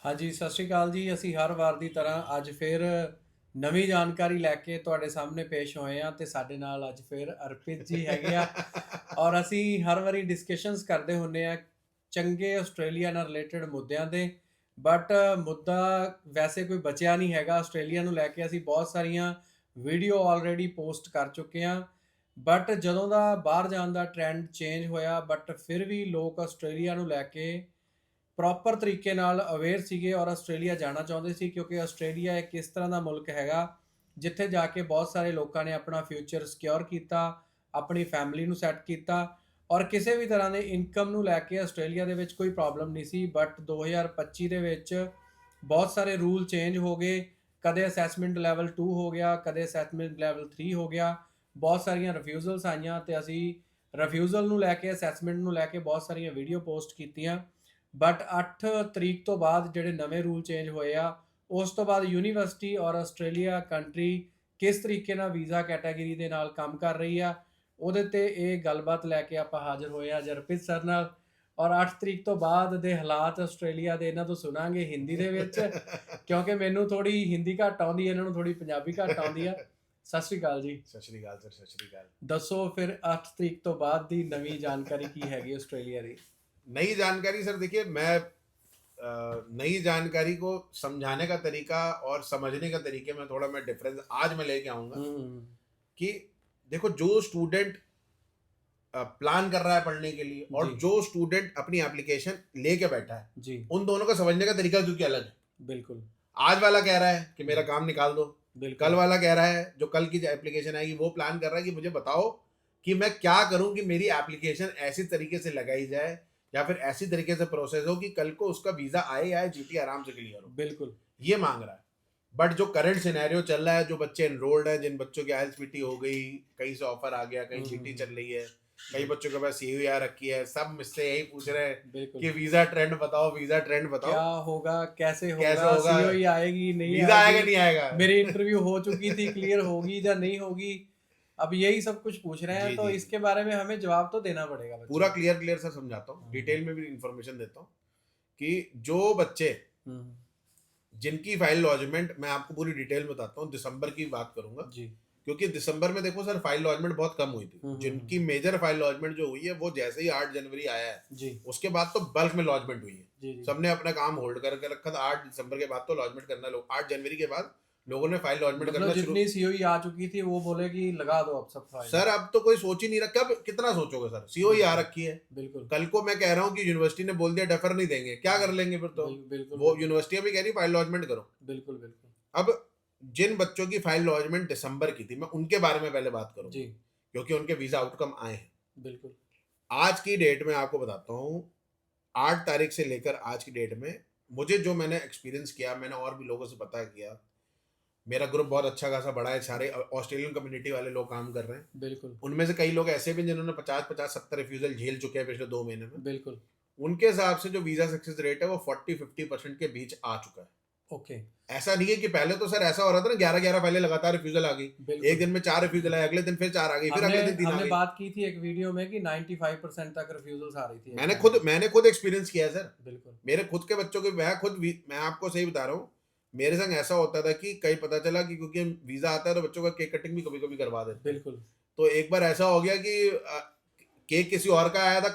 ਹਾਂਜੀ, ਸਤਿ ਸ਼੍ਰੀ ਅਕਾਲ ਜੀ। ਅਸੀਂ ਹਰ ਵਾਰ ਦੀ ਤਰ੍ਹਾਂ ਅੱਜ ਫਿਰ ਨਵੀਂ ਜਾਣਕਾਰੀ ਲੈ ਕੇ ਤੁਹਾਡੇ ਸਾਹਮਣੇ ਪੇਸ਼ ਹੋਏ ਹਾਂ ਤੇ ਸਾਡੇ ਨਾਲ ਅੱਜ ਫਿਰ ਅਰਪਿਤ ਜੀ ਹੈਗੇ ਆ। ਔਰ ਅਸੀਂ ਹਰ ਵਾਰੀ ਡਿਸਕਸ਼ਨਸ ਕਰਦੇ ਹੁੰਦੇ ਆ ਚੰਗੇ ਆਸਟ੍ਰੇਲੀਆ ਨਾਲ ਰਿਲੇਟਡ ਮੁੱਦਿਆਂ ਦੇ। ਬਟ ਮੁੱਦਾ ਵੈਸੇ ਕੋਈ ਬਚਿਆ ਨਹੀਂ ਹੈਗਾ ਆਸਟ੍ਰੇਲੀਆ ਨੂੰ ਲੈ ਕੇ। ਅਸੀਂ ਬਹੁਤ ਸਾਰੀਆਂ ਵੀਡੀਓ ਆਲਰੇਡੀ ਪੋਸਟ ਕਰ ਚੁੱਕੇ ਹਾਂ। ਬਟ ਜਦੋਂ ਦਾ ਬਾਹਰ ਜਾਣ ਦਾ ਟ੍ਰੈਂਡ ਚੇਂਜ ਹੋਇਆ, ਬਟ ਫਿਰ ਵੀ ਲੋਕ ਆਸਟ੍ਰੇਲੀਆ ਨੂੰ ਲੈ ਕੇ ਪ੍ਰੋਪਰ ਤਰੀਕੇ ਨਾਲ ਅਵੇਅਰ ਸੀਗੇ ਔਰ ਆਸਟ੍ਰੇਲੀਆ ਜਾਣਾ ਚਾਹੁੰਦੇ ਸੀ, ਕਿਉਂਕਿ ਆਸਟ੍ਰੇਲੀਆ ਇੱਕ ਇਸ ਤਰ੍ਹਾਂ ਦਾ ਮੁਲਕ ਹੈਗਾ ਜਿੱਥੇ ਜਾ ਕੇ ਬਹੁਤ ਸਾਰੇ ਲੋਕਾਂ ਨੇ ਆਪਣਾ ਫਿਊਚਰ ਸਿਕਿਉਰ ਕੀਤਾ, ਆਪਣੀ ਫੈਮਿਲੀ ਨੂੰ ਸੈੱਟ ਕੀਤਾ ਔਰ ਕਿਸੇ ਵੀ ਤਰ੍ਹਾਂ ਦੇ ਇਨਕਮ ਨੂੰ ਲੈ ਕੇ ਆਸਟ੍ਰੇਲੀਆ ਦੇ ਵਿੱਚ ਕੋਈ ਪ੍ਰੋਬਲਮ ਨਹੀਂ ਸੀ। ਬਟ 2025 ਦੇ ਵਿੱਚ ਬਹੁਤ ਸਾਰੇ ਰੂਲ ਚੇਂਜ ਹੋ ਗਏ। ਕਦੇ ਅਸੈਸਮੈਂਟ ਲੈਵਲ 2 ਹੋ ਗਿਆ, ਕਦੇ ਅਸੈਸਮੈਂਟ ਲੈਵਲ 3 ਹੋ ਗਿਆ। ਬਹੁਤ ਸਾਰੀਆਂ ਰਿਫਿਊਜ਼ਲਸ ਆਈਆਂ ਤੇ ਅਸੀਂ ਰਿਫਿਊਜ਼ਲ ਨੂੰ ਲੈ ਕੇ, ਅਸੈਸਮੈਂਟ ਨੂੰ ਲੈ ਕੇ ਬਹੁਤ ਸਾਰੀਆਂ ਵੀਡੀਓ ਪੋਸਟ ਕੀਤੀਆਂ। ਬਟ 8 ਤਰੀਕ ਤੋਂ ਬਾਅਦ ਜਿਹੜੇ ਨਵੇਂ ਰੂਲ ਚੇਂਜ ਹੋਏ ਆ, ਉਸ ਤੋਂ ਬਾਅਦ ਯੂਨੀਵਰਸਿਟੀ ਔਰ ਆਸਟ੍ਰੇਲੀਆ ਕੰਟਰੀ ਕਿਸ ਤਰੀਕੇ ਨਾਲ ਵੀਜ਼ਾ ਕੈਟਾਗਰੀ ਦੇ ਨਾਲ ਕੰਮ ਕਰ ਰਹੀ ਆ, ਉਹਦੇ ਤੇ ਇਹ ਗੱਲਬਾਤ ਲੈ ਕੇ ਆਪਾਂ ਹਾਜ਼ਰ ਹੋਏ ਆ ਜਰਪ੍ਰੀਤ ਸਰ ਨਾਲ। ਔਰ 8 ਤਰੀਕ ਤੋਂ ਬਾਅਦ ਦੇ ਹਾਲਾਤ ਆਸਟ੍ਰੇਲੀਆ ਦੇ ਇਹਨਾਂ ਤੋਂ ਸੁਣਾਂਗੇ ਹਿੰਦੀ ਦੇ ਵਿੱਚ, ਕਿਉਂਕਿ ਮੈਨੂੰ ਥੋੜੀ ਹਿੰਦੀ ਘੱਟ ਆਉਂਦੀ ਹੈ, ਇਹਨਾਂ ਨੂੰ ਥੋੜੀ ਪੰਜਾਬੀ ਘੱਟ ਆਉਂਦੀ ਆ। ਸਤਿ ਸ਼੍ਰੀ ਅਕਾਲ ਜੀ। ਸਤਿ ਸ਼੍ਰੀ ਅਕਾਲ ਸਰ, ਸਤਿ ਸ਼੍ਰੀ ਅਕਾਲ। ਦੱਸੋ ਫਿਰ 8 ਤਰੀਕ ਤੋਂ ਬਾਅਦ ਦੀ ਨਵੀਂ ਜਾਣਕਾਰੀ ਕੀ ਹੈਗੀ ਆਸਟ੍ਰੇਲੀਆ ਦੀ? नई जानकारी सर, देखिए मैं नई जानकारी को समझाने का तरीका और समझने का तरीके में थोड़ा मैं डिफरेंस आज मैं लेके आऊँगा कि देखो, जो स्टूडेंट प्लान कर रहा है पढ़ने के लिए और जी। जो स्टूडेंट अपनी एप्लीकेशन लेके बैठा है, जी, उन दोनों का समझने का तरीका क्योंकि अलग है। बिल्कुल आज वाला कह रहा है कि मेरा काम निकाल दो, बिल्कुल। कल वाला कह रहा है, जो कल की एप्लीकेशन आएगी वो प्लान कर रहा है कि मुझे बताओ कि मैं क्या करूं कि मेरी एप्लीकेशन ऐसी तरीके से लगाई जाए या फिर ऐसी तरीके से प्रोसेस हो कि कल को उसका वीजा आए आए, जीटी आराम से क्लियर हो। बिल्कुल ये मांग रहा है। बट जो करंट सिनेरियो चल रहा है, जो बच्चे एनरोल्ड है, जिन बच्चों की आईएलटीएस हो गई, कहीं से ऑफर आ गया, कहीं जीटी चल रही है, कई बच्चों के पास सीयू आ रखी है, सब मुझसे यही पूछ रहे हैं बिल्कुल कि वीजा ट्रेंड बताओ, वीजा ट्रेंड क्या बताओ, होगा, कैसे कैसे होगा, होगा, सीओई आएगी नहीं वीजा आएगा आएगी, नहीं आएगा। मेरी इंटरव्यू हो चुकी थी, क्लियर होगी या नहीं होगी, अब यही सब कुछ पूछ रहे हैं। जी तो जी, इसके बारे में हमें जवाब तो देना पड़ेगा बच्चों पूरा को। क्लियर सर समझाता हूँ, डिटेल में भी इंफॉर्मेशन देता हूँ कि जो बच्चे जिनकी फाइल लॉजमेंट, मैं आपको पूरी डिटेल में बताता हूँ, दिसंबर की बात करूंगा जी क्योंकि दिसंबर में देखो सर फाइल लॉजमेंट बहुत कम हुई थी। जिनकी मेजर फाइल लॉजमेंट जो हुई है वो जैसे ही 8 जनवरी आया है जी उसके बाद तो बल्क में लॉजमेंट हुई है। जी जी सबने अपना काम होल्ड करके रखा था। 8 दिसंबर के बाद तो लॉजमेंट करना, लोग 8 जनवरी के बाद लोगों ने फाइल लॉजमेंट मतलब करना शुरू। जितनी सीओई आ चुकी थी वो बोले कि लगा दो अब सब फाइल। सर अब तो कोई सोच ही नहीं रखा, अब कितना सोचोगे सर, सीओई आ रखी है। बिल्कुल कल को मैं कह रहा हूँ कि यूनिवर्सिटी ने बोल दिया डेफर नहीं देंगे, क्या कर लेंगे फिर? तो बिल्कुल वो यूनिवर्सिटी भी कह रही फाइल लॉजमेंट करो। बिल्कुल बिल्कुल। अब जिन बच्चों की फाइल लॉजमेंट दिसंबर की थी, मैं उनके बारे में पहले बात करूंगा जी क्योंकि उनके वीजा आउटकम आए हैं। बिल्कुल आज की डेट में आपको बताता हूँ, 8 तारीख से लेकर आज की डेट में मुझे जो मैंने एक्सपीरियंस किया, मैंने और भी लोगों से पता किया, मेरा ग्रुप बहुत अच्छा खासा बड़ा है, सारे ऑस्ट्रेलियन कम्युनिटी वाले लोग काम कर रहे हैं। बिल्कुल उनमें से कई लोग ऐसे भी जिन्होंने 50-50 70 रिफ्यूजल झेल चुके हैं पिछले 2 महीने में। बिल्कुल उनके हिसाब से जो वीजा सक्सेस रेट है वो 40-50% के बीच आ चुका है। ओके ऐसा नहीं है कि पहले तो सर ऐसा हो रहा था ना, 11-11 पहले लगातार रिफ्यूजल आ गई, बिल्कुल। एक दिन में 4 रिफ्यूजल आए, अगले दिन फिर 4 आ गई, फिर अगले दिन 3 आ हमने गई। बात की थी एक वीडियो में कि 95% तक रिफ्यूजल्स आ रही थी। मैंने खुद एक्सपीरियंस किया है सर। बिल्कुल मेरे खुद के बच्चों के, मैं आपको सही बता रहा हूँ, मेरे संग ऐसा होता था कि कहीं पता चला कि क्योंकि वीजा आता है तो बच्चों का केक कटिंग भी कभी कभी करवा देते। बिल्कुल तो एक बार ऐसा हो गया कि केक किसी और का आया था,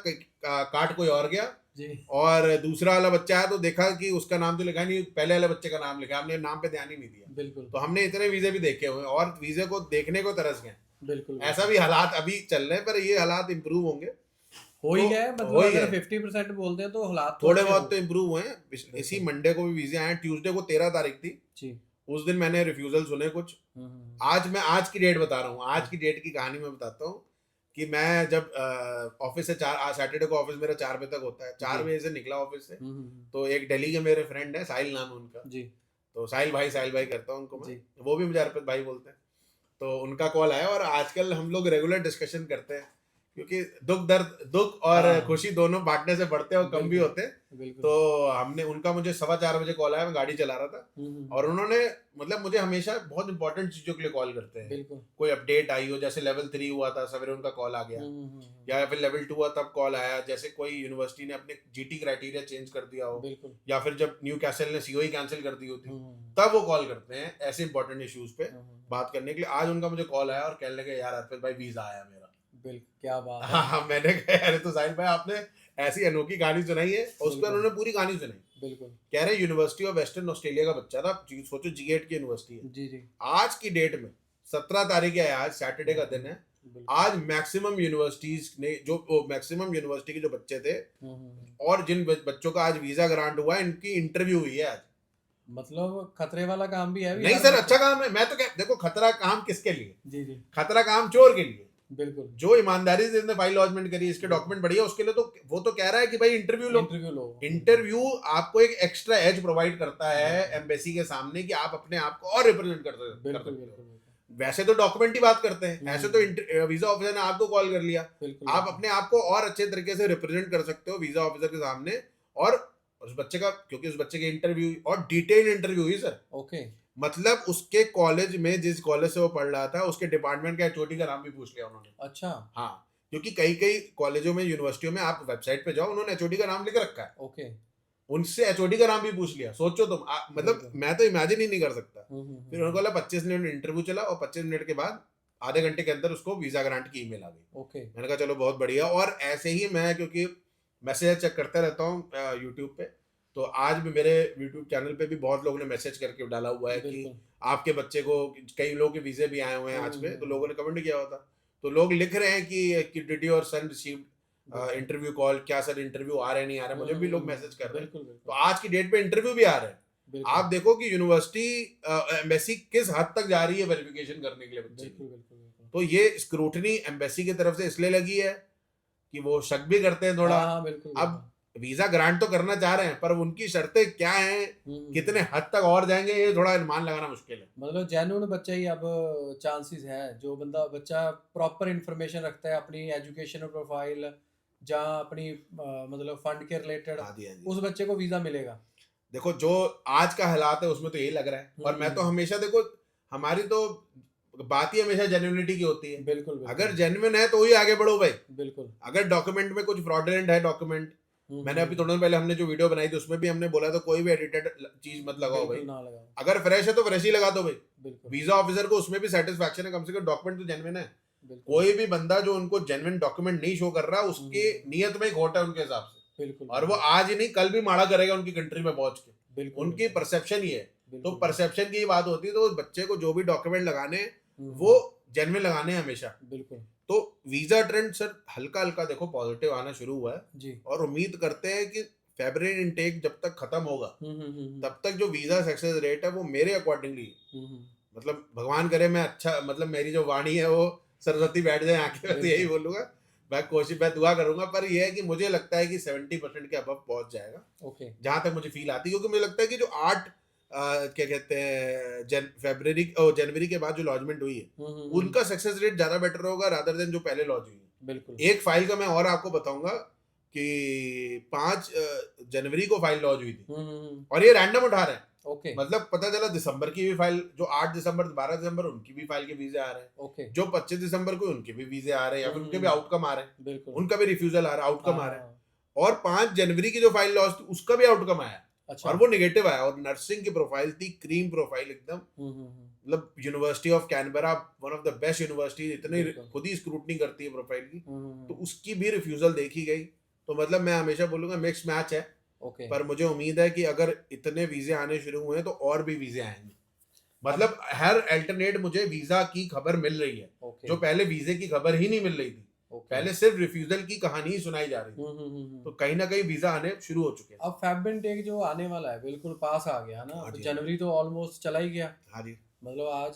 काट कोई और गया जी और दूसरा वाला बच्चा आया तो देखा कि उसका नाम तो लिखा नहीं, पहले वाले बच्चे का नाम लिखा, हमने नाम पे ध्यान ही नहीं दिया। बिल्कुल तो हमने इतने वीजे भी देखे हुए और वीजे को देखने को तरस गए। बिल्कुल ऐसा भी हालात अभी चल रहे हैं, पर ये हालात इंप्रूव होंगे, हो ही तो गए। हो मतलब ही अगर गए। 50% बोलते हैं तो हालात थोड़े अच्छे बहुत हो- तो इम्प्रूव हुए हैं। इसी मंडे को भी वीजे आए, ट्यूसडे को 13 तारीख थी, जी उस दिन मैंने रिफ्यूजल सुने कुछ। मैं आज की डेट बता रहा हूँ, आज की डेट की कहानी मैं बताता हूँ कि मैं जब ऑफिस से 4 सैटरडे को ऑफिस मेरा 4 बजे तक होता है, 4 बजे से निकला ऑफिस से, तो एक दिल्ली के मेरे फ्रेंड है, साहिल नाम है उनका, जी तो साहिल भाई करता हूँ उनको मैं, जी वो भी मुझे अर्पित भाई बोलते हैं। तो उनका कॉल आया और आजकल हम लोग रेगुलर डिस्कशन करते हैं क्योंकि दुख और हाँ। खुशी दोनों बांटने से बढ़ते हैं और कम भी बिल्कुल, होते हैं। बिल्कुल। तो हमने उनका मुझे 4:15 बजे कॉल आया, मैं गाड़ी चला रहा था, और उन्होंने मतलब मुझे हमेशा बहुत इंपॉर्टेंट चीजों के लिए कॉल करते हैं। बिल्कुल। कोई अपडेट आई हो, जैसे लेवल 3 हुआ था सवेरे उनका कॉल आ गया, या फिर लेवल 2 हुआ तब कॉल आया, जैसे कोई यूनिवर्सिटी ने अपने जीटी क्राइटेरिया चेंज कर दिया हो, बिल्कुल। या फिर जब न्यू कैसल ने सीओई कैंसिल कर दी होती, तब वो कॉल करते हैं ऐसे इंपॉर्टेंट इश्यूज पे बात करने के लिए। आज उनका मुझे कॉल आया और कहने लगे यार अर्पित भाई वीजा आया मेरा। बिल्कुल, क्या बात है। हाँ, मैंने कहा अरे तो साहिल भाई आपने ऐसी अनोखी कहानी सुनाई है, और उस पर बिल्कुल। उन्होंने पूरी कहानी सुनाई। बिल्कुल। कह रहे यूनिवर्सिटी ऑफ वेस्टर्न ऑस्ट्रेलिया का बच्चा था, सोचो G8 की यूनिवर्सिटी है। जी, जी। आज की डेट में 17 तारीख है, आज सैटरडे का दिन है, बिल्कुल। आज मैक्सिमम यूनिवर्सिटीज ने जो मैक्सिमम यूनिवर्सिटी के जो बच्चे थे और जिन बच्चों का आज वीजा ग्रांट हुआ है, इनकी इंटरव्यू हुई है आज। मतलब खतरे वाला काम भी है अभी नहीं हर सर, बच्चे- अच्छा काम है। मैं तो देखो, खतरा काम किसके लिए? जी, जी। खतरा काम चोर के लिए। बिल्कुल। जो ईमानदारी से इसने फाइल लॉन्चमेंट करी, इसके डॉक्यूमेंट बढ़िया, उसके लिए तो वो तो कह रहा है कि भाई इंटरव्यू लो। इंटरव्यू लो। इंटरव्यू आपको एक एक्स्ट्रा एज प्रोवाइड करता है एम्बेसी के सामने कि आप अपने आप को और रिप्रेजेंट कर सकते बिल्कुल, हो। बिल्कुल, वैसे तो डॉक्यूमेंट ही बात करते हैं, ऐसे तो वीजा ऑफिसर ने आपको कॉल कर लिया, बिल्कुल। आप अपने आप को और अच्छे तरीके से रिप्रेजेंट कर सकते हो वीजा ऑफिसर के सामने। और उस बच्चे का, क्योंकि उस बच्चे के इंटरव्यू और डिटेल इंटरव्यू हुई सर, ओके। मतलब उसके कॉलेज में, जिस कॉलेज से वो पढ़ रहा था, उसके डिपार्टमेंट का एचओडी का नाम भी पूछ लिया उन्होंने। अच्छा। हाँ, क्योंकि कई कई कॉलेजों में, यूनिवर्सिटियों में आप वेबसाइट पे जाओ, उन्होंने एचओडी का नाम लिख रखा है, ओके। उनसे एचओडी का नाम भी पूछ लिया। सोचो तुम, मतलब मैं तो इमेजिन ही नहीं कर सकता। फिर उन्होंने बोला 25 मिनट इंटरव्यू चला, और 25 मिनट के बाद आधे घंटे के अंदर उसको वीजा ग्रांट की ईमेल आ गई। ओके। मैंने कहा चलो बहुत बढ़िया। और ऐसे ही मैं, क्योंकि मैसेज चेक करता रहता हूँ यूट्यूब पे, तो आज भी मेरे यूट्यूब चैनल पे भी बहुत लोगों ने मैसेज करके डाला हुआ है कि आपके बच्चे को, कई लोगों के वीजे भी आए हुए हैं आज पे, तो लोगों ने कमेंट किया होता, तो लोग लिख रहे हैं कि did your son received interview call, क्या सर इंटरव्यू आ रहे नहीं आ रहे। मुझे भी लोग मैसेज कर रहे हैं, तो आज की डेट पे इंटरव्यू भी आ रहे हैं। आप देखो कि यूनिवर्सिटी एम्बेसी किस हद तक जा रही है वेरिफिकेशन करने के लिए बच्चे की। तो ये स्क्रूटनी एम्बेसी की तरफ से इसलिए लगी है कि वो शक भी करते हैं थोड़ा। अब वीजा ग्रांट तो करना चाह रहे हैं, पर उनकी शर्तें क्या हैं, कितने हद तक और जाएंगे, ये थोड़ा अनुमान लगाना मुश्किल है। मतलब जेन्युइन बच्चा ही अब चांसेस है, जो बच्चा प्रॉपर इंफॉर्मेशन रखता है अपनी एजुकेशनल प्रोफाइल, जहाँ अपनी मतलब फंड के रिलेटेड, उस बच्चे को वीजा मिलेगा। देखो जो आज का हालात है उसमें तो यही लग रहा है। और मैं तो हमेशा, देखो हमारी तो बात ही हमेशा जेन्युइनिटी की होती है। बिल्कुल। अगर जेन्युइन है तो ही आगे बढ़ो भाई। बिल्कुल। अगर डॉक्यूमेंट में कुछ फ्रॉडुलेंट है डॉक्यूमेंट, मैंने अभी थोड़ा दिन पहले हमने जो वीडियो बनाई थी उसमें भी हमने बोला था कोई भी एडिटेड चीज मत लगाओ भाई, अगर फ्रेश है तो फ्रेश ही लगा दो भाई। वीजा ऑफिसर को उसमें भी सेटिस्फैक्शन है, कम से कम डॉक्यूमेंट तो जेन्युइन है। कोई भी बंदा जो उनको जेन्युइन डॉक्यूमेंट नहीं शो कर रहा, उसकी नीयत में खोट है उनके हिसाब से, और वो आज ही नहीं कल भी माड़ा करेगा उनकी कंट्री में पहुंच के। उनकी परसेप्शन ही है। तो परसेप्शन की बात होती है, तो बच्चे को जो भी डॉक्यूमेंट लगाने वो जेन्युइन लगाने हैं हमेशा। बिल्कुल। तो वीजा ट्रेंड सर हल्का हल्का देखो पॉजिटिव आना शुरू हुआ है जी, और उम्मीद करते हैं कि फेब्रुअरी इनटेक जब तक खत्म होगा तब तक जो वीजा सक्सेस रेट है वो मेरे अकॉर्डिंगली, मतलब भगवान करे मैं अच्छा, मतलब मेरी जो वाणी है वो सरस्वती बैठ जाए आके, तो यही बोलूंगा। मैं दुआ करूंगा, पर यह है कि मुझे लगता है कि 70% के अबव पहुंच जाएगा। ओके। जहां तक मुझे फील आती है, क्योंकि मुझे लगता है कि जो 8 क्या कहते हैं जनवरी के बाद जो लॉन्चमेंट हुई है उनका सक्सेस रेट ज्यादा बेटर होगा रादर देन जो पहले लॉन्च हुई है। बिल्कुल। एक फाइल का मैं और आपको बताऊंगा कि 5 जनवरी को फाइल लॉन्च हुई थी, और ये रैंडम उठा रहे हैं। ओके। मतलब पता चला दिसंबर की भी फाइल, जो 8 दिसंबर 12 दिसंबर उनकी भी फाइल के वीजे आ रहे हैं। ओके। जो 25 दिसंबर को उनके भी वीजे आ रहे हैं, या फिर उनके भी आउटकम आ रहे हैं। बिल्कुल। उनका भी रिफ्यूजल आ रहा है, आउटकम आ रहा है। और 5 जनवरी की जो फाइल लॉन्च थी उसका भी आउटकम आया। अच्छा। और वो नेगेटिव आया, और नर्सिंग की प्रोफाइल थी क्रीम प्रोफाइल एकदम, मतलब university of Canberra, one of the best university, इतनी खुद ही स्क्रूटनी करती है प्रोफाइल की, तो उसकी भी रिफ्यूजल देखी गई। तो मतलब मैं हमेशा बोलूंगा मिक्स मैच है। ओके। पर मुझे उम्मीद है कि अगर इतने वीजे आने शुरू हुए तो और भी वीजे आएंगे। मतलब हर अल्टरनेट मुझे वीजा की खबर मिल रही है, जो पहले वीजे की खबर ही नहीं मिल रही थी। पहले सिर्फ रिफ्यूजल की कहानी ही सुनाई जा रही थी। तो कहीं ना कहीं वीजा आने शुरू हो चुके हैं। अब फेब इनटेक जो आने वाला है बिल्कुल पास आ गया ना, जनवरी तो ऑलमोस्ट चला ही गया। हाँ जी। मतलब आज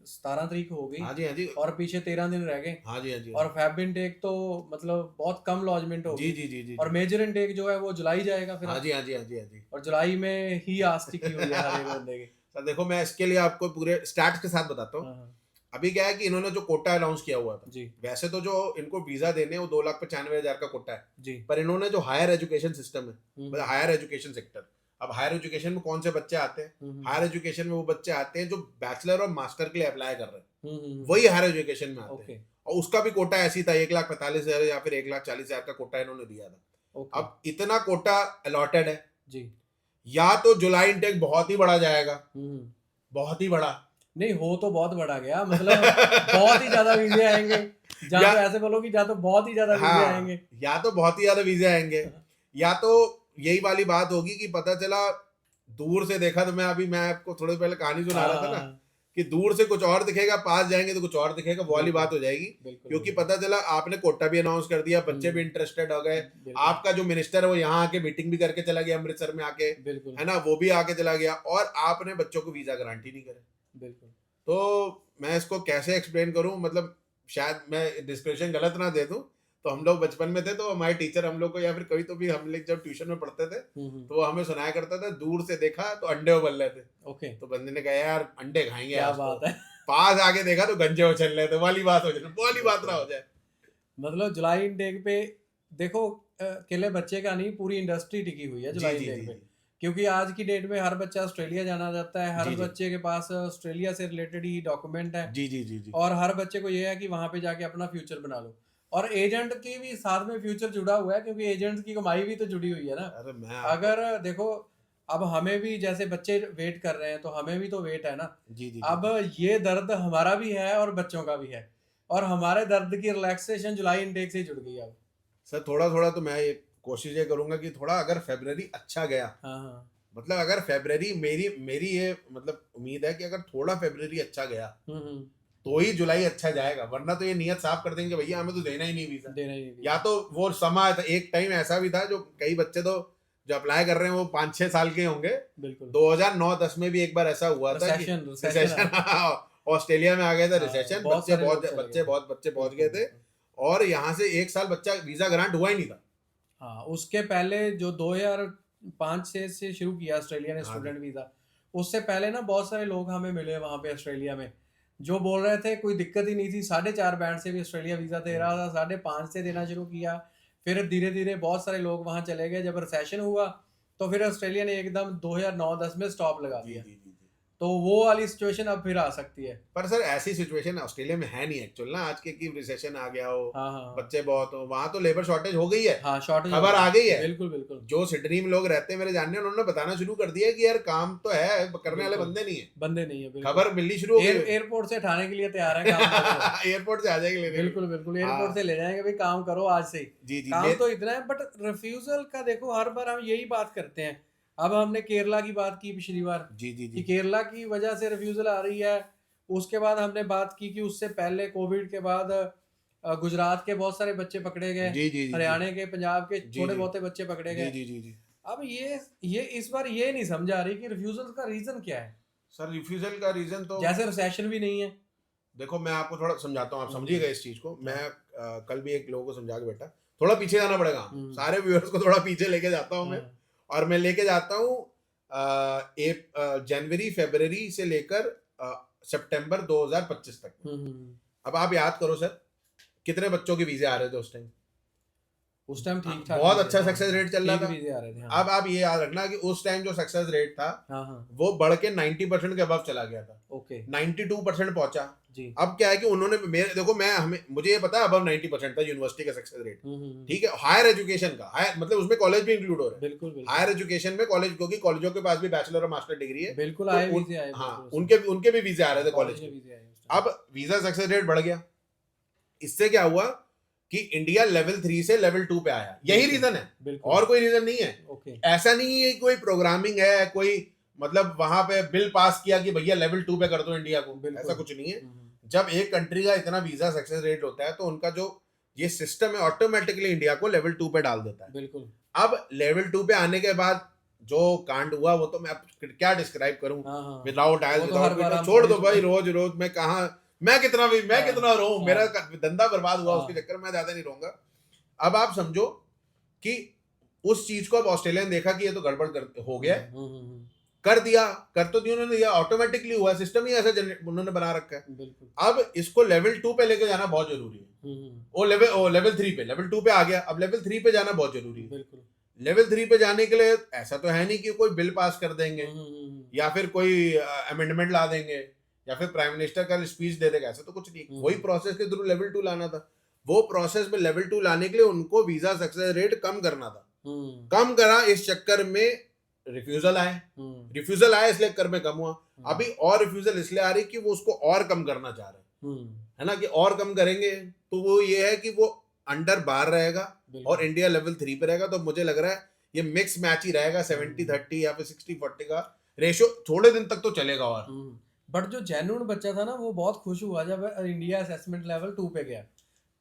17 तारीख हो गई। हाँ जी, हाँ जी। और पीछे 13 दिन रह गए। हाँ जी, हाँ जी। और फेब इनटेक तो मतलब बहुत कम लॉन्चमेंट होगी। जी जी जी जी। और मेजर इनटेक जो है वो जुलाई जाएगा फिर। हाँ जी, हाँ जी, हाँ जी, हाँ जी। और जुलाई में ही आस्तिक की हुई है हर एक बंदे की। सर देखो मैं इसके लिए आपको पूरे स्टैट्स के साथ बताता हूँ। अभी क्या है कि इन्होंने जो कोटा अनाउंस किया हुआ था, जी वैसे तो जो इनको वीजा देने हैं वो 2,95,000 का कोटा है, जी पर इन्होंने जो हायर एजुकेशन सिस्टम है, हम्म हायर एजुकेशन सेक्टर, अब हायर एजुकेशन में कौन से बच्चे आते हैं? हायर एजुकेशन में वो बच्चे आते हैं जो बैचलर और मास्टर के लिए अप्लाई कर रहे हैं, वही हायर एजुकेशन में आते ओके हैं। और उसका भी कोटा ऐसी था 1,45,000 या फिर 1,40,000 का कोटा इन्होंने दिया था। ओके अब इतना कोटा अलॉटेड है, जी या तो जुलाई इंटेक बहुत ही बड़ा जाएगा, हम्म बहुत ही बड़ा, नहीं हो तो बहुत बड़ा गया, मतलब बहुत ही ज्यादा वीजे आएंगे, जहाँ या तो ऐसे बोलो कि जहाँ तो बहुत ही ज्यादा वीजे हाँ, आएंगे। या तो बहुत ही ज्यादा वीजे आएंगे, या तो यही वाली बात होगी कि पता चला दूर से देखा, तो मैं आपको थोड़ी पहले कहानी सुना रहा था ना हाँ, कि दूर से कुछ और दिखेगा, पास जाएंगे तो कुछ और दिखेगा, वो वाली बिल्कुल, बात हो जाएगी। बिल्कुल क्योंकि पता चला आपने कोटा भी अनाउंस कर दिया, बच्चे भी इंटरेस्टेड हो गए, बिल्कुल आपका जो मिनिस्टर है वो यहाँ आके मीटिंग भी करके चला गया अमृतसर में आके, बिल्कुल है ना, वो भी आके चला गया, और आपने बच्चों को वीजा गारंटी नहीं करे। बिल्कुल तो मैं इसको कैसे एक्सप्लेन करूं, मतलब शायद मैं डिस्क्रिप्शन गलत ना दे दूं, तो हम लोग बचपन में थे तो हमारे टीचर हम लोग को, या फिर कभी तो भी हम लोग जब ट्यूशन में पढ़ते थे तो वो हमें सुनाया करता था, दूर से देखा तो अंडे उबल रहे थे, ओके तो बंदे ने कहा यार अंडे खाएंगे क्या आज तो, बात है। पास आके देखा तो गंजे उछल रहे थे, वाली बात हो जाए, वाली बात ना हो जाए। मतलब जुलाई इंटेक पे देखो, अकेले बच्चे का नहीं, पूरी इंडस्ट्री टिकी हुई है जी जुलाई जी इंटेक जी पे। जी क्योंकि आज की डेट में हर बच्चा ऑस्ट्रेलिया जाना चाहता है, हर जी जी बच्चे के पास ऑस्ट्रेलिया से रिलेटेड ही डॉक्यूमेंट है, जी जी जी जी और हर बच्चे को ये है कि वहां पे जाके अपना फ्यूचर बना लो। और एजेंट की भी साथ में फ्यूचर जुड़ा हुआ है, क्योंकि एजेंट की कमाई भी तो जुड़ी हुई है ना। अरे मैं आपको अगर देखो, अब हमें भी जैसे बच्चे वेट कर रहे हैं तो हमें भी तो वेट है ना। जी जी अब जी ये दर्द हमारा भी है और बच्चों का भी है, और हमारे दर्द की रिलैक्सेशन जुलाई इंटेक से ही जुड़ गई है अब। सर, थोड़ा थोड़ा तो मैं ये कोशिश ये करूंगा कि थोड़ा अगर फरवरी अच्छा गया, हाँ हाँ मतलब अगर फरवरी, मेरी मेरी ये मतलब उम्मीद है कि अगर थोड़ा फरवरी अच्छा गया हम्म तो ही जुलाई अच्छा जाएगा, वरना तो ये नियत साफ कर देंगे भैया हमें तो देना ही नहीं वीजा। देना ही नहीं या तो वो समय था, एक टाइम ऐसा भी था जो कई बच्चे तो जो अप्लाई कर रहे हैं वो 5-6 साल के होंगे। बिल्कुल 2009-10 में भी एक बार ऐसा हुआ था कि रिसेशन रिसेशन ऑस्ट्रेलिया में आ गया था हाँ, रिसेशन, बहुत बच्चे सारे लोग बहुत चले बच्चे गए। बहुत बच्चे पहुंच बिल्कुल गए थे, बिल्कुल और यहाँ से एक साल बच्चा वीजा ग्रांट हुआ ही नहीं था। हाँ, उसके पहले जो 2005-6 से शुरू किया ऑस्ट्रेलिया ने हाँ जी स्टूडेंट वीजा, उससे पहले ना बहुत सारे लोग हमें मिले वहाँ पे ऑस्ट्रेलिया में, जो बोल रहे थे कोई दिक्कत ही नहीं थी, 4.5 बैंड से भी ऑस्ट्रेलिया वीजा दे रहा था, 5.5 से देना शुरू किया। फिर धीरे धीरे बहुत सारे लोग वहाँ चले गए, जब रिसेशन हुआ तो फिर ऑस्ट्रेलिया ने एकदम 2009-10 में स्टॉप लगा जी दिया। जी जी जी। तो वो वाली सिचुएशन अब फिर आ सकती है। पर सर ऐसी सिचुएशन ऑस्ट्रेलिया में है नहीं एक्चुअल ना, आज के कि रिसेशन आ गया हो, हाँ हाँ बच्चे बहुत हो, वहां तो लेबर शॉर्टेज हो गई है, हाँ शॉर्टेज खबर आ गई है। बिल्कुल बिल्कुल जो सिडनी में लोग रहते हैं मेरे जानने, उन्होंने बताना शुरू कर दिया है कि यार काम तो है, करने वाले बिल्कुल बंदे नहीं है, बंदे नहीं है, बिल्कुल खबर मिलनी शुरू हो गई एयरपोर्ट से उठाने के लिए तैयार है काम करो। एयरपोर्ट से आ जाएंगे लेने के लिए। बिल्कुल बिल्कुल हाँ एयरपोर्ट से ले जाएंगे भाई, काम करो आज से ही। जी जी काम तो इतना है, बट रिफ्यूजल का देखो, हर बार हम यही बात करते हैं। अब हमने केरला की बात की पिछली बार जी जी कि जी केरला की वजह से रिफ्यूजल आ रही है। उसके बाद हमने बात की कि उससे पहले कोविड के बाद गुजरात के बहुत सारे बच्चे पकड़े गए, जी जी जी हरियाणा के, पंजाब के जी थोड़े जी बहुते बच्चे पकड़े जी गए। जी जी जी। अब ये इस बार ये नहीं समझ आ रही कि रिफ्यूजल का रीजन क्या है। सर रिफ्यूजल का रीजन तो जैसे रिसेशन भी नहीं है। देखो मैं आपको थोड़ा समझाता हूँ, आप समझिएगा इस चीज को। मैं कल भी एक लोगों को समझा के बैठा, थोड़ा पीछे जाना पड़ेगा, सारे व्यूअर्स को थोड़ा पीछे लेके जाता हूँ मैं, और मैं लेके जाता हूँ जनवरी फरवरी से लेकर सितंबर 2025 तक। अब आप याद करो सर, कितने बच्चों के वीजे आ रहे थे उस टाइम ठीक ठाक बहुत वीजे, अच्छा हाँ, सक्सेस रेट चल रहा ठीक था। वीजे आ रहे थे, हाँ। अब आप ये याद रखना कि उस टाइम जो सक्सेस रेट था हाँ हाँ वो बढ़ के 90% के अबव चला गया था, ओके 92% पहुंचा जी। अब क्या है कि उन्होंने मेरे देखो, मैं हमें मुझे ये पता है अबव 90% था यूनिवर्सिटी का सक्सेस रेट, ठीक है। हायर एजुकेशन का हायर मतलब उसमें कॉलेज भी इंक्लूड हो रहा है, बिल्कुल बिल्कुल हायर एजुकेशन में कॉलेज, क्योंकि कॉलेजों के पास भी बैचलर और मास्टर डिग्री है, बिल्कुल तो आए वीजे आए, हाँ बिल्कुल उनके भी वीजे आ रहे थे कॉलेज के के। वीजे आए उस टाइम। अब वीजा सक्सेस रेट बढ़ गया, इससे क्या हुआ कि इंडिया लेवल 3 से लेवल 2 पे आया, यही रीजन है, बिल्कुल और कोई रीजन नहीं है। ओके ऐसा नहीं है कोई प्रोग्रामिंग है, कोई मतलब वहां पे बिल पास किया कि भैया लेवल 2 पे कर दो इंडिया को, बिल्कुल। ऐसा कुछ नहीं है। जब एक कंट्री का इतना वीजा सक्सेस रेट होता है तो उनका जो ये सिस्टम है ऑटोमेटिकली इंडिया को लेवल 2 पे डाल देता है। बिल्कुल अब लेवल 2 पे आने के बाद जो कांड हुआ वो तो मैं क्या डिस्क्राइब करूं, हाँ हाँ विदाउट आइल्स वो तो हर विदाउट बार हम छोड़ दो थोड़ी भाई, सी- रोज रोज मैं कहाँ, मैं कितना हाँ, कितना रहूं, हाँ। मेरा धंधा बर्बाद हुआ हाँ। उसके चक्कर में, मैं ज्यादा नहीं रहूंगा। अब आप समझो कि उस चीज को अब ऑस्ट्रेलिया ने देखा कि ये तो गड़बड़ हो गया है, कर दिया, कर तो दिया उन्होंने, दिया ऑटोमेटिकली हुआ, सिस्टम ही ऐसा उन्होंने बना रखा है। बिल्कुल। अब इसको लेवल 2 पे लेके जाना बहुत जरूरी है। वो लेवल 3 पे, लेवल 2 पे आ गया, अब लेवल 3 पे जाना बहुत जरूरी है। बिल्कुल। लेवल 3 पे जाने के लिए ऐसा तो है नहीं कि कोई बिल पास कर देंगे या फिर कोई अमेंडमेंट ला देंगे या फिर प्राइम मिनिस्टर का स्पीच दे देगा, ऐसा तो कुछ नहीं। वही प्रोसेस के थ्रू लेवल 2 लाना था। वो प्रोसेस में लेवल 2 लाने के लिए उनको वीजा सक्सेस रेट कम करना था, कम करा, इस चक्कर में रिफ्यूजल आए, रिफ्यूजल आए इसलिए कर में कम हुआ। अभी और रिफ्यूजल इसलिए आ रही कि वो उसको और कम करना चाह रहे हैं, है ना, कि और कम करेंगे तो वो ये है कि वो अंडर बार रहेगा और इंडिया लेवल 3 पे रहेगा। तो मुझे लग रहा है ये मिक्स मैच ही रहेगा, 70-30 या फिर 60-40 का रेशियो थोड़े दिन तक तो चलेगा। और बट जो जेन्युइन बच्चा था ना वो बहुत खुश हुआ जब इंडिया असेसमेंट लेवल 2 पे गया।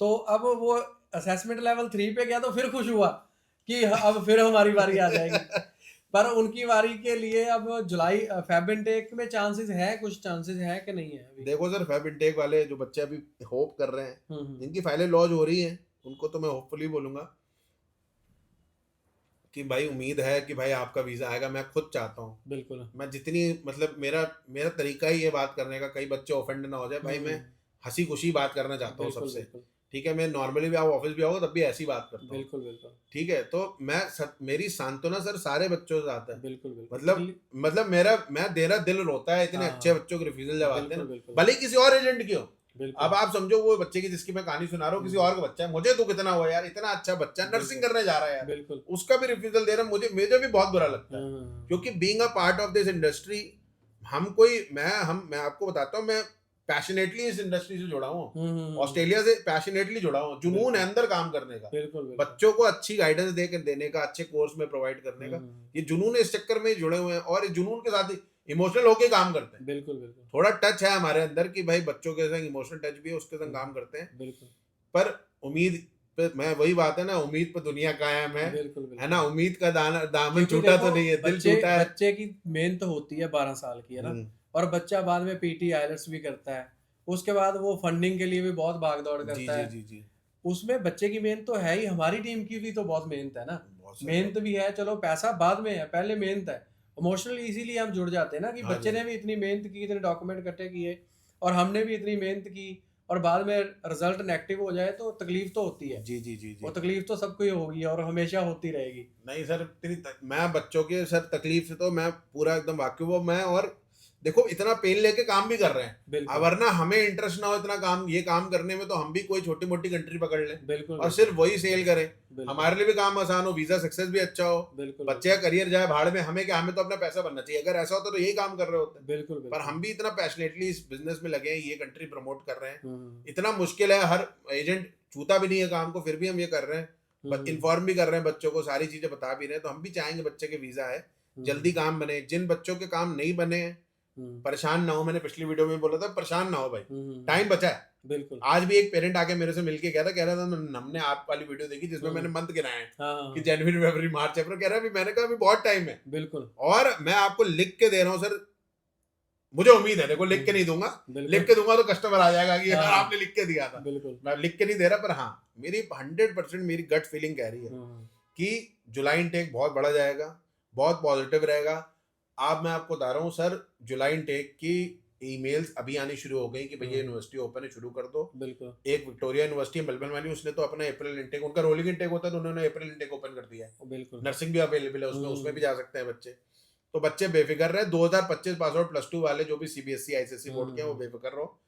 तो अब वो असेसमेंट लेवल 3 पे गया तो फिर खुश हुआ कि अब फिर हमारी बारी आ जाएगी। पर उनकी बारी के लिए अब जुलाई फेब इनटेक में चांसेस है, कुछ चांसेस है कि नहीं है अभी? देखो सर, फेब इनटेक वाले जो बच्चे अभी होप कर रहे हैं, जिनकी फाइलें लॉन्च हो रही हैं, उनको तो मैं होपफुली बोलूंगा कि भाई उम्मीद है कि भाई आपका वीजा आएगा। मैं खुद चाहता हूँ, बिल्कुल, मैं जितनी मतलब मेरा तरीका ही ये बात करने का, कई बच्चे ऑफेंड ना हो जाए भाई, मैं हंसी खुशी बात करना चाहता हूँ सबसे, ठीक है। मैं नॉर्मली भी आओ, ऑफिस भी आओ, तब भी ऐसी बात करता हूँ, बिल्कुल बिल्कुल, ठीक है। तो मेरी सांत्वना सर सारे बच्चों से आता है, बिल्कुल बिल्कुल, मतलब मेरा दिल रोता है इतने अच्छे बच्चों के रिफ्यूजल जब आते हैं, भले किसी और एजेंट की हो। अब आप समझो वो बच्चे की जिसकी मैं कहानी सुना रहा हूँ, किसी और का बच्चा है, मुझे तो कितना हुआ यार, इतना अच्छा बच्चा नर्सिंग करने जा रहा है यार, उसका भी रिफ्यूजल दे रहा है, मुझे भी बहुत बुरा लगता है। क्योंकि being a part of this industry, मैं आपको बताता हूँ, मैं पैशनेटली इस इंडस्ट्री से जुड़ा हूँ, ऑस्ट्रेलिया से पैशनेटली जुड़ा हूँ, जुनून है अंदर काम करने का, बच्चों को अच्छी गाइडेंस देने का, अच्छे कोर्स में प्रोवाइड करने का, ये जुनून इस चक्कर में जुड़े हुए हैं और इस जुनून के साथ ही इमोशनल होके काम करते हैं। बिल्कुल बिल्कुल, थोड़ा टच है हमारे अंदर कि भाई बच्चों के संग इमोशनल टच भी है, उसके संग काम करते हैं। बिल्कुल। पर उम्मीद पे, मैं वही बात है ना, उम्मीद पे दुनिया कायम है, बिल्कुल बिल्कुल, है ना, उम्मीद का दामन छूटा तो नहीं है, दिल छूटा है। बच्चे की मेहनत होती है 12 साल की, है ना, और बच्चा बाद में पीटी आइलेट्स भी करता है, उसके बाद वो फंडिंग के लिए भी बहुत भाग दौड़ करता है। जी। उसमें बच्चे की मेहनत तो है ही, हमारी टीम की भी तो बहुत मेहनत है ना, मेहनत भी है, चलो पैसा बाद में है, पहले मेहनत है। इमोशनली इजीली हम जुड़ जाते हैं ना कि बच्चे ने भी इतनी मेहनत की, इतने डॉक्यूमेंट इकट्ठे किए और हमने भी इतनी मेहनत की और बाद में रिजल्ट नेगेटिव हो जाए तो तकलीफ तो होती है। जी। और तकलीफ तो सबको ही होगी और हमेशा होती रहेगी। नहीं सर, मैं बच्चों के सर तकलीफ से तो मैं पूरा एकदम वाकिफ हूँ। मैं और देखो इतना पेन लेके काम भी कर रहे हैं, वरना हमें इंटरेस्ट ना हो इतना ये काम करने में, तो हम भी कोई छोटी मोटी कंट्री पकड़ लें और सिर्फ वही सेल करें, हमारे लिए भी काम आसान हो, वीजा सक्सेस भी अच्छा हो, बच्चे का करियर जाए भाड़ में, हमें क्या, हमें तो अपना पैसा बनना चाहिए। अगर ऐसा होता तो यही काम कर रहे होते। बिल्कुल, पर हम भी इतना पैशनेटली इस बिजनेस में लगे हैं, ये कंट्री प्रमोट कर रहे हैं, इतना मुश्किल है, हर एजेंट छूता भी नहीं है काम को, फिर भी हम ये कर रहे हैं, इन्फॉर्म भी कर रहे हैं बच्चों को, सारी चीजें बता भी रहे हैं। तो हम भी चाहेंगे बच्चे के वीजा है, जल्दी काम बने। जिन बच्चों के काम नहीं बने परेशान ना हो, मैंने पिछली वीडियो में बोला था, परेशान ना हो भाई, टाइम बचा है। बिल्कुल। आज भी एक पेरेंट आके मेरे से मिलके कह रहा था हमने आप वाली वीडियो देखी जिसमें मैंने मंथ गिनाए कि जनवरी फरवरी मार्च अप्रैल, कह रहा है मैंने कहा अभी बहुत टाइम है। बिल्कुल। और मैं आपको लिख के दे रहा हूँ सर, मुझे उम्मीद है, देखो लिख के नहीं दूंगा, लिख के दूंगा तो कस्टमर आ जाएगा कि यार आपने लिख के दिया था। मैं लिख के नहीं दे रहा, पर हाँ मेरी 100% मेरी गट फीलिंग कह रही है कि जुलाई इनटेक बहुत बड़ा जाएगा, बहुत पॉजिटिव रहेगा। अब मैं आपको बता रहा हूँ सर, जुलाई इनटेक की ईमेल्स अभी आनी शुरू हो गई कि भैया यूनिवर्सिटी ओपन है, शुरू कर दो। बिल्कुल। एक विक्टोरिया यूनिवर्सिटी मेलबर्न वाली, उसने तो अपना अप्रैल इनटेक, उनका रोलिंग इनटेक होता है, तो उन्होंने अप्रैल इनटेक ओपन कर दिया है। बिल्कुल। नर्सिंग भी अवेलेबल है उसमें, उसमें भी जा सकते हैं बच्चे। तो बच्चे बेफिक्र रहे, 2025 पास आउट प्लस 2 वाले जो भी सीबीएसई आईसीएसई बोर्ड के हैं वो बेफिक्र रहो,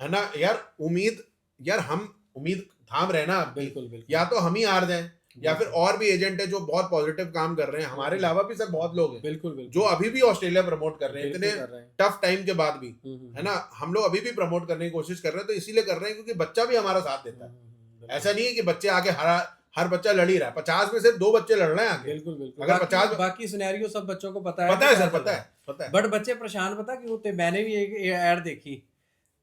है ना यार। हम उम्मीद थाम रहे ना, बिल्कुल। या तो हम ही हार जाएं या फिर और भी एजेंट है जो बहुत पॉजिटिव काम कर रहे हैं, हमारे अलावा भी सर बहुत लोग हैं बिल्कुल जो अभी भी ऑस्ट्रेलिया प्रमोट कर रहे हैं, इतने टफ टाइम के बाद भी, है ना। हम लोग अभी भी प्रमोट करने की कोशिश कर रहे हैं, तो इसीलिए कर रहे हैं क्योंकि बच्चा भी हमारा साथ देता है। ऐसा नहीं है कि बच्चे आगे हर बच्चा लड़ ही रहा है, 50 में सिर्फ 2 बच्चे लड़ रहे हैं आगे। बिल्कुल। अगर 50 बाकी सिनेरियो सब बच्चों को पता है सर, पता है। बट बच्चे परेशान पता क्यों होते? मैंने भी एक ऐड देखी,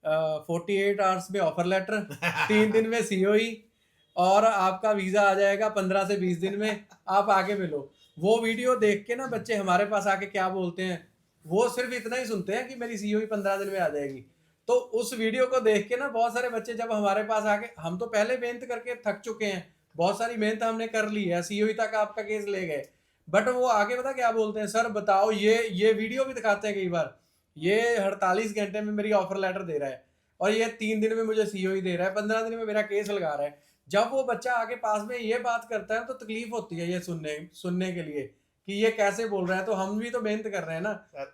48 आवर्स में ऑफर लेटर, 3 दिन में सीओई और आपका वीजा आ जाएगा 15 से 20 दिन में, आप आके मिलो। वो वीडियो देख के ना बच्चे हमारे पास आके क्या बोलते हैं, वो सिर्फ इतना ही सुनते हैं कि मेरी सीओई 15 दिन में आ जाएगी। तो उस वीडियो को देख के ना बहुत सारे बच्चे जब हमारे पास आके, हम तो पहले मेहनत करके थक चुके हैं, बहुत सारी मेहनत हमने कर ली है, सीओई तक आपका केस ले गए, बट वो आगे पता क्या बोलते हैं, सर बताओ, ये वीडियो भी दिखाते हैं कई बार, ये 48 घंटे में मेरी ऑफर लेटर दे रहा है और ये 3 दिन में मुझे सीओई दे रहा है, 15 दिन में मेरा केस लगा रहा है। जब वो बच्चा आगे पास में ये बात करता है तो तकलीफ होती है ये सुनने के लिए कि ये कैसे बोल रहा है, तो हम भी तो मेहनत कर रहे हैं ना।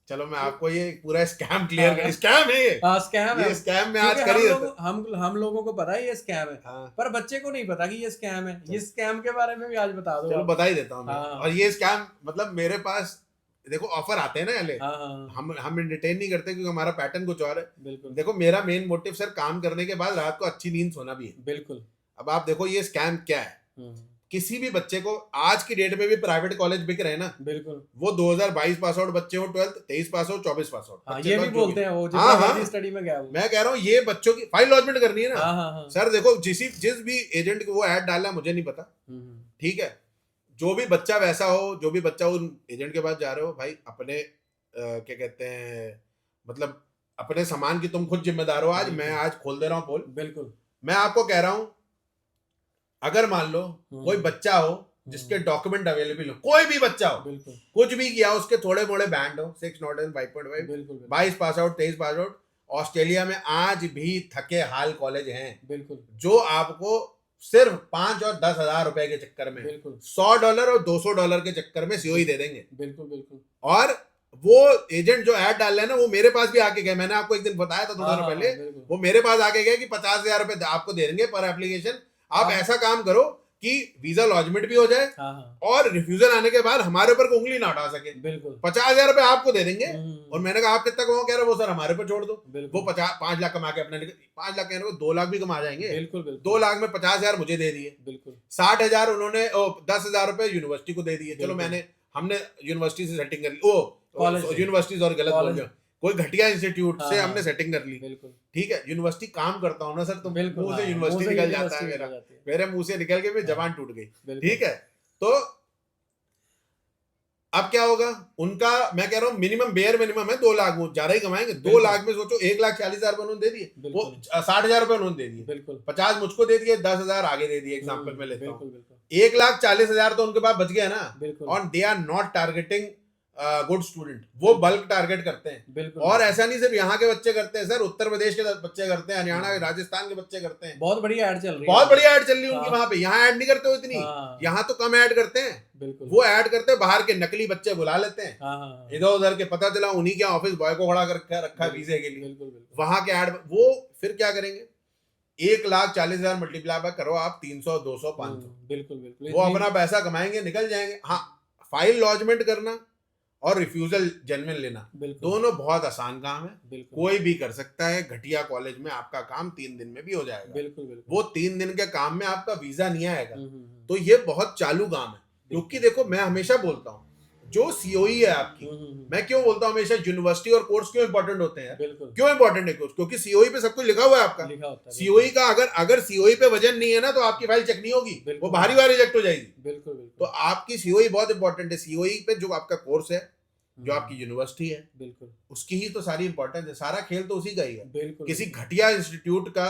चलो मैं आपको ये पूरा स्कैम क्लियर कर, स्कैम है ये, स्कैम है, ये स्कैम में आज क्योंकि कर ही हम लोगों को पता है ये स्कैम है, हाँ। पर बच्चे को नहीं पता कि ये स्कैम है। ये स्कैम के बारे में भी आज बता दो। चलो बता ही देता हूँ मैं। हाँ। और ये स्कैम मतलब मेरे पास देखो ऑफर आते हैं ना पहले, हाँ। हम एंटरटेन नहीं करते क्योंकि हमारा पैटर्न कुछ और है। बिल्कुल। देखो मेरा मेन मोटिव सर काम करने के बाद रात को अच्छी नींद सोना भी है। बिल्कुल। अब आप देखो ये स्कैम क्या है। किसी भी बच्चे को आज की डेट में भी प्राइवेट कॉलेज बिक रहे हैं ना, बिल्कुल, वो 2022 पास आउट बच्चे हो, 12th 23 pass out, 24 pass out, हाँ, ये भी बोलते हैं वो हाँ स्टडी में गया। मैं कह रहा हूँ ये बच्चों की फाइल लॉन्चमेंट करनी है ना। हाँ। सर देखो जिस भी एजेंट को वो ऐड डाला मुझे नहीं पता, ठीक है, जो भी बच्चा वैसा हो, जो भी बच्चा उन एजेंट के पास जा रहे हो, भाई अपने क्या कहते हैं, मतलब अपने सामान की तुम खुद जिम्मेदार हो। आज मैं आज खोल दे रहा हूँ पोल। बिल्कुल। मैं आपको कह रहा हूँ अगर मान लो कोई बच्चा हो जिसके डॉक्यूमेंट अवेलेबल हो, कोई भी बच्चा हो, कुछ भी किया, उसके थोड़े मोड़े बैंड हो, 6 not 5.5, 22 pass out, 23 pass out, Australia में आज भी थके हाल कॉलेज हैं, बिल्कुल, जो आपको सिर्फ 5 और 10 हजार रुपए के चक्कर में, $100 और $200 के चक्कर में सीओई दे देंगे। बिल्कुल। और वो एजेंट जो ऐड डाल रहे हैं ना, वो मेरे पास भी आके गए, मैंने आपको एक दिन बताया था थोड़ा दिन पहले, वो मेरे पास आके गए कि 50,000 रुपए आपको दे देंगे पर एप्लीकेशन। आप ऐसा काम करो कि वीजा लॉन्चमेंट भी हो जाए और रिफ्यूजल आने के बाद हमारे ऊपर उंगली ना उठा सके। 50,000 रुपए आपको दे देंगे। और मैंने कहा आप कितना कमाओ, कह रहे वो सर हमारे ऊपर छोड़ दो। वो 5 लाख कमा के अपने 5 लाख कहने को 2 लाख भी कमा जाएंगे। 2 लाख में 50,000 मुझे दे दिए, 60,000 उन्होंने 10,000 रुपए यूनिवर्सिटी को दे दिए। चलो हमने यूनिवर्सिटी से सेटिंग कर ली, वो यूनिवर्सिटीज और गलत बोल रहे, कोई घटिया इंस्टीट्यूट से हमने सेटिंग कर ली, ठीक है। यूनिवर्सिटी काम करता हूँ ना सर, तो मुंह से यूनिवर्सिटी निकल जाता है, मेरे मुंह से निकल के मेरी जबान टूट गई, ठीक है। तो अब क्या होगा उनका, मैं कह रहा हूँ मिनिमम बेयर मिनिमम है 2 लाख, वो ज्यादा ही कमाएंगे। 2 लाख में सोचो 1,40,000 रुपए उन्होंने दे दिए, वो 60,000 रुपए उन्होंने दे दिए, 50 मुझको दे दिए, 10,000 आगे दे दिए। एग्जाम्पल में लेता हूँ, 1,40,000 तो उनके पास बच गया ना। और they are not targeting good student, वो बल्क टारगेट करते हैं। और ऐसा नहीं सिर्फ यहाँ के बच्चे करते हैं सर, उत्तर प्रदेश के बच्चे करते हैं, हरियाणा राजस्थान के बच्चे करते हैं। बहुत बढ़िया ऐड चल रही है, बहुत बढ़िया ऐड चल रही है उनकी वहां पे। यहाँ ऐड नहीं करते हो इतनी, यहाँ तो कम ऐड करते हैं। वो ऐड करते हैं, बाहर के नकली बच्चे बुला लेते हैं इधर उधर के, पता चला उन्हीं के ऑफिस बॉय को खड़ा कर रखा है वीजे के लिए, वहां के ऐड। वो फिर क्या करेंगे, 1,40,000 मल्टीप्लाई करो आप 300, 200, 500, वो अपना पैसा कमाएंगे, निकल जाएंगे। हाँ, फाइल लॉन्चमेंट करना और रिफ्यूजल जेन्युइन लेना, दोनों बहुत आसान काम है, कोई भी कर सकता है। घटिया कॉलेज में आपका काम 3 दिन में भी हो जाएगा। वो 3 दिन के काम में आपका वीजा नहीं आएगा। तो ये बहुत चालू काम है, क्योंकि देखो मैं हमेशा बोलता हूँ जो सीओई है आपकी, मैं क्यों बोलता हूँ हमेशा यूनिवर्सिटी और कोर्स क्यों इंपॉर्टेंट होते हैं, क्यों इंपॉर्टेंट है कोर्स, क्योंकि सीओई पे सब कुछ लिखा हुआ है आपका। सीओई का अगर सीओई पे वजन नहीं है ना, तो आपकी फाइल चेक नहीं होगी, वो बाहरी बार रिजेक्ट हो जाएगी। तो आपकी सीओई बहुत इंपॉर्टेंट है। सीओई पे जो आपका कोर्स है, जो आपकी यूनिवर्सिटी है, उसकी ही तो सारी इंपॉर्टेंस है, सारा खेल तो उसी का ही है। किसी घटिया इंस्टीट्यूट का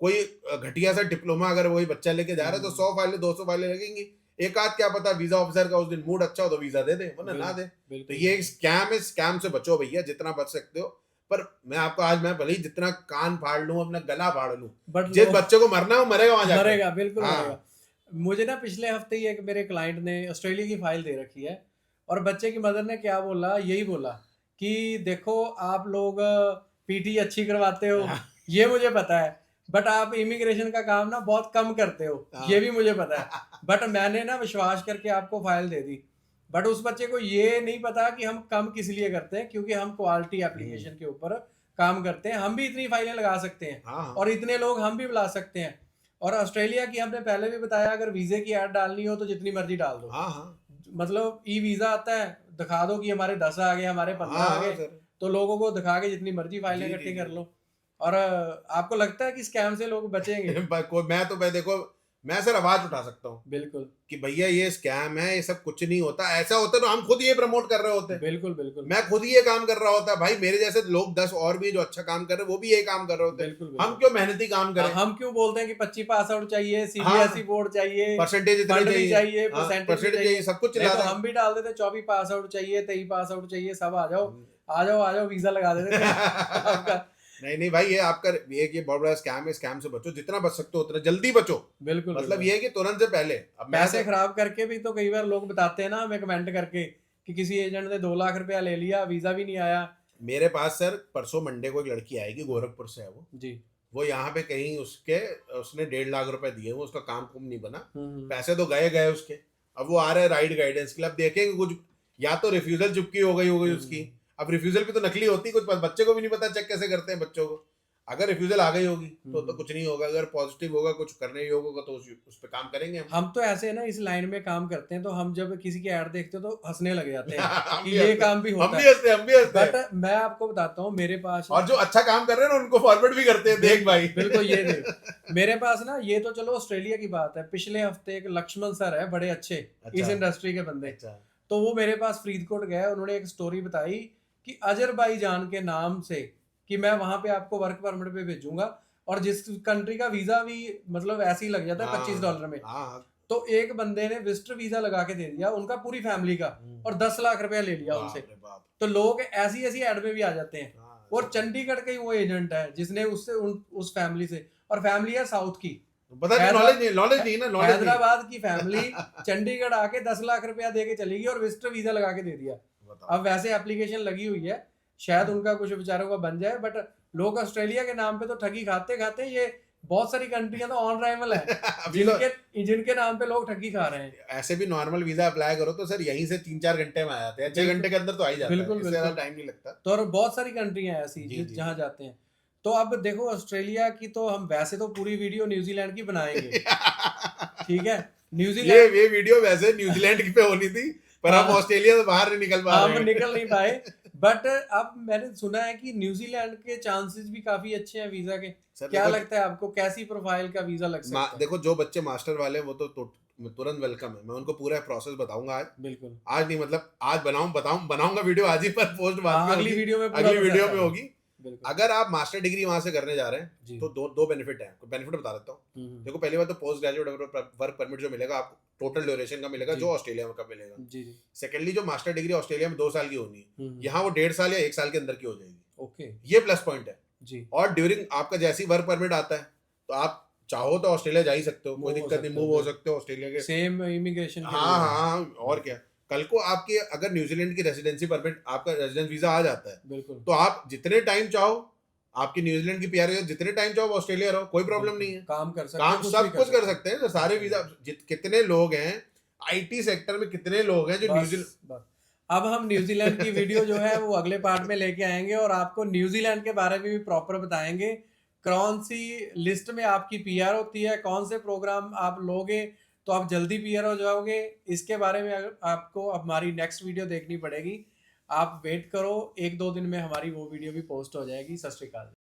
कोई घटिया सा डिप्लोमा अगर वही बच्चा लेके जा रहा है, तो 100 फाइलें 200 फाइलें लगेंगी। एक आध क्या पता वीजा ऑफिसर का उस दिन मूड अच्छा हो तो वीजा दे दे, वरना ना दे। तो ये एक स्कैम है, स्कैम से बचो भैया जितना बच सकते हो। पर मैं आपको आज, मैं भले ही जितना कान फाड़ लूं, अपना गला फाड़ लूं, जिस बच्चे को मरना है वो मरेगा, वहां जाके मरेगा, बिल्कुल मरेगा। मुझे ना पिछले हफ्ते ही एक मेरे क्लाइंट ने ऑस्ट्रेलिया की फाइल दे रखी है, और बच्चे की मदर ने क्या बोला, यही बोला कि देखो आप लोग पीटी अच्छी करवाते हो, ये मुझे पता है, बट आप इमिग्रेशन का काम ना बहुत कम करते हो, ये भी मुझे पता है, बट मैंने ना विश्वास करके आपको फाइल दे दी। बट उस बच्चे को ये नहीं पता कि हम कम किस लिए करते हैं, क्योंकि हम क्वालिटी एप्लीकेशन के ऊपर काम करते हैं। हम भी इतनी फाइलें लगा सकते हैं और इतने लोग हम भी बुला सकते हैं। और ऑस्ट्रेलिया की हमने पहले भी बताया, अगर वीजे की ऐड डालनी हो तो जितनी मर्जी डाल दो। मतलब ई वीजा आता है, दिखा दो कि हमारे 10 आ गए, हमारे 15 आ गए, तो लोगों को दिखा के जितनी मर्जी फाइलें इकट्ठी कर लो। और आपको लगता है कि स्कैम से लोग बचेंगे? मैं देखो मैं सर आवाज उठा सकता हूँ बिल्कुल कि भैया ये स्कैम है, ये सब कुछ नहीं होता। ऐसा होता तो हम खुद ये प्रमोट कर रहे होते, बिल्कुल बिल्कुल मैं खुद ये काम कर रहा होता। भाई मेरे जैसे लोग 10 और भी जो अच्छा काम कर रहे हैं वो भी ये काम कर रहे होते। बिल्कुल हम बिल्कुल क्यों मेहनती काम करें? हम क्यों बोलते हैं कि 25 पास आउट चाहिए, हाँ, सीबीएसई बोर्ड चाहिए, परसेंटेज इतने फंड भी चाहिए, चाहिए, हाँ, परसेंटेज भी परसेंटेज चाहिए। चाहिए, सब कुछ नहीं चिल्ला तो रहे हम भी डाल देते 24 पास आउट चाहिए, 23 पास आउट चाहिए, सब आ जाओ आ जाओ वीजा लगा देते थे आपका। नहीं नहीं भाई, ये आपका ये बहुत बड़ा स्कैम है। स्कैम से बचो, जितना बच सकते हो उतना जल्दी बचो। बिल्कुल मतलब बिल्कुल। ये है कि तुरंत से पहले। अब मैं पैसे खराब करके भी तो कई बार लोग बताते हैं ना हमें कमेंट करके कि किसी एजेंट ने 2 लाख रुपया ले लिया, वीजा भी नहीं आया। मेरे पास सर परसों मंडे को एक लड़की आएगी, गोरखपुर से है वो जी वो यहाँ पे कहीं उसने 1.5 लाख रुपए दिए, वो उसका काम कुम नहीं बना, हम्म। पैसे तो गए गए उसके। अब वो आ रहे राइड गाइडेंस के लिए, अब देखेंगे कुछ या तो रिफ्यूजल चुपकी हो गई होगी उसकी। अब रिफ्यूजल भी तो नकली होती, कुछ बच्चे को भी नहीं पता चेक कैसे करते हैं बच्चों को। अगर रिफ्यूजल आ गई होगी तो कुछ नहीं होगा, अगर पॉजिटिव होगा कुछ करने योग होगा तो उस पर काम करेंगे हम। हम तो ऐसे है ना इस लाइन में काम करते हैं तो हम जब किसी की ऐड देखते हैं तो हंसने लग जाते हैं हम कि भी ये हंसते काम भी हम होता भी है। हंसते हम भी हंसते हैं। बट मैं आपको बताता हूँ मेरे पास और जो अच्छा काम कर रहे हैं ना उनको फॉरवर्ड भी करते हैं, देख भाई। बिल्कुल ये देख मेरे पास ना, ये तो चलो ऑस्ट्रेलिया की बात है, पिछले हफ्ते एक लक्ष्मण सर है बड़े अच्छे इस इंडस्ट्री के बंदे, तो वो मेरे पास फरीदकोट गए, उन्होंने एक स्टोरी बताई कि अजरबैजान के नाम से कि मैं वहां पे आपको वर्क परमिट पे भेजूंगा और जिस कंट्री का वीजा भी मतलब ऐसे ही लग जाता है $25 में, तो एक बंदे ने विजिटर वीजा लगा के दे दिया उनका पूरी फैमिली का और 10 लाख रुपया ले लिया उनसे। तो लोग ऐसी ऐसी एड में भी आ जाते हैं। और चंडीगढ़ का ही वो एजेंट है जिसने उससे उस फैमिली से, और फैमिली है साउथ की, नॉलेज नहीं ना, नॉलेज हैदराबाद की फैमिली चंडीगढ़ आके 10 लाख रुपया दे के चली गई और विजिटर वीजा लगा के दे दिया। अब वैसे एप्लीकेशन लगी हुई है, शायद उनका कुछ बेचारों का बन जाए, बट लोग ऑस्ट्रेलिया के नाम पे तो ठगी खाते खाते, ये बहुत सारी कंट्रियां तो ऑन राइवल है जिनके नाम पे लोग ठगी खा रहे हैं। ऐसे भी नॉर्मल वीजा अप्लाई करो तो सर यहीं से 3-4 घंटे में आ जाते हैं, 6 घंटे के अंदर तो आ ही जाता है, इससे ज्यादा टाइम नहीं लगता। तो और बहुत सारी कंट्रियां हैं ऐसी जहां जाते हैं। तो अब देखो ऑस्ट्रेलिया की तो हम वैसे तो पूरी वीडियो न्यूजीलैंड की बनाएंगे ठीक है, न्यूजीलैंड ये वीडियो वैसे न्यूजीलैंड की पे होनी थी पर हम ऑस्ट्रेलिया से बाहर नहीं निकल पा रहे हैं। हम निकल नहीं पाए। बट अब मैंने सुना है कि न्यूजीलैंड के चांसेस भी काफी अच्छे हैं वीजा के। क्या लगता है आपको, कैसी प्रोफाइल का वीजा लग सकता है? देखो जो बच्चे मास्टर वाले वो तो तुरंत वेलकम है, मैं उनको पूरा प्रोसेस बताऊंगा आज। बिल्कुल आज नहीं, मतलब आज बनाऊंगा वीडियो आज ही, पर पोस्ट बाद में अगली वीडियो में होगी। अगर आप मास्टर डिग्री वहां से करने जा रहे हैं तो दो बेनिफिट है। बेनिफिट बता देता हूँ। देखो पहली बात तो पोस्ट ग्रेजुएट वर्क परमिट जो मिलेगा आपको टोटल ड्यूरेशन का मिलेगा, जो ऑस्ट्रेलिया में कब मिलेगा। सेकेंडली जो मास्टर डिग्री ऑस्ट्रेलिया में 2 साल की होनी है, यहाँ वो 1.5 साल या 1 साल के अंदर की हो जाएगी। ओके, ये प्लस पॉइंट है जी। और ड्यूरिंग आपका जैसी वर्क परमिट आता है तो आप चाहो तो ऑस्ट्रेलिया जा ही सकते हो, कोई दिक्कत नहीं, मूव हो सकते हो ऑस्ट्रेलिया के सेम इमिग्रेशन। हाँ और क्या। कल को आपके अगर न्यूजीलैंड की रेसिडेंसी परमिट, आपका रेजिडेंस वीजा आ जाता है, बिल्कुल, तो आप जितने टाइम चाहो, आपकी न्यूजीलैंड की पीआर जितने टाइम चाहो ऑस्ट्रेलिया रहो, कोई प्रॉब्लम नहीं है, काम कर सकते, काम सब कुछ कर सकते हैं। तो सारे वीजा कितने लोग हैं आईटी सेक्टर में, कितने लोग हैं जो न्यूजीलैंड। अब हम न्यूजीलैंड की वीडियो जो है वो अगले पार्ट में लेके आएंगे और आपको न्यूजीलैंड के बारे में भी प्रॉपर बताएंगे, कौन सी लिस्ट में आपकी पीआर होती है, कौन से प्रोग्राम आप लोगे तो आप जल्दी पीआर हो जाओगे। इसके बारे में आपको हमारी नेक्स्ट वीडियो देखनी पड़ेगी, आप वेट करो, 1-2 दिन में हमारी वो वीडियो भी पोस्ट हो जाएगी। सत श्री अकाल।